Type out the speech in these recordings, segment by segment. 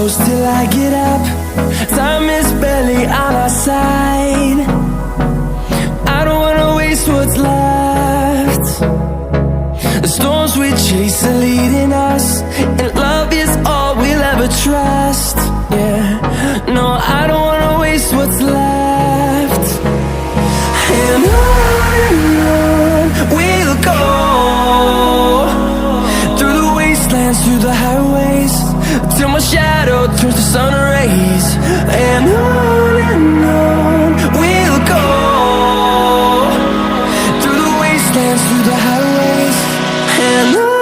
close till I get up. Time is barely on our side. I don't wanna waste what's left. The storms we chase are leading us, and love is all we'll ever trust. Yeah, no, I don't wanna waste what's left. And on we'll go, through the wastelands, through the highways, till my shadow turns to sun rays. And on we'll go, through the wastelands, through the highways, and on.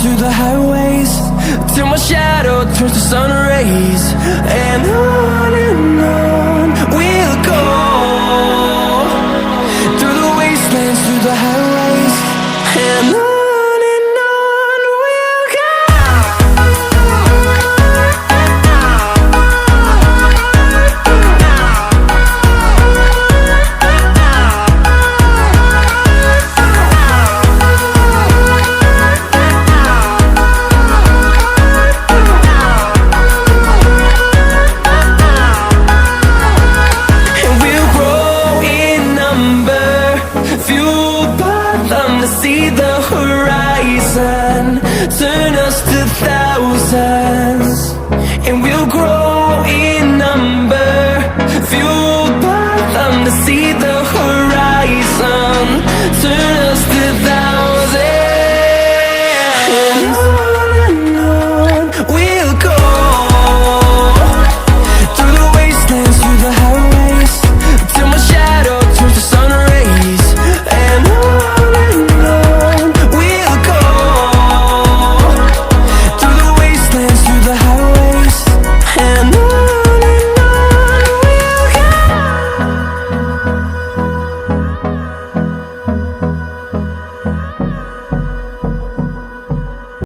Through the highways, till my shadow turns to sun rays. And on we'll go, through the wastelands, through the highways, and on. See the horizon, turn us to thousands, and we'll grow in number, fueled by them to see the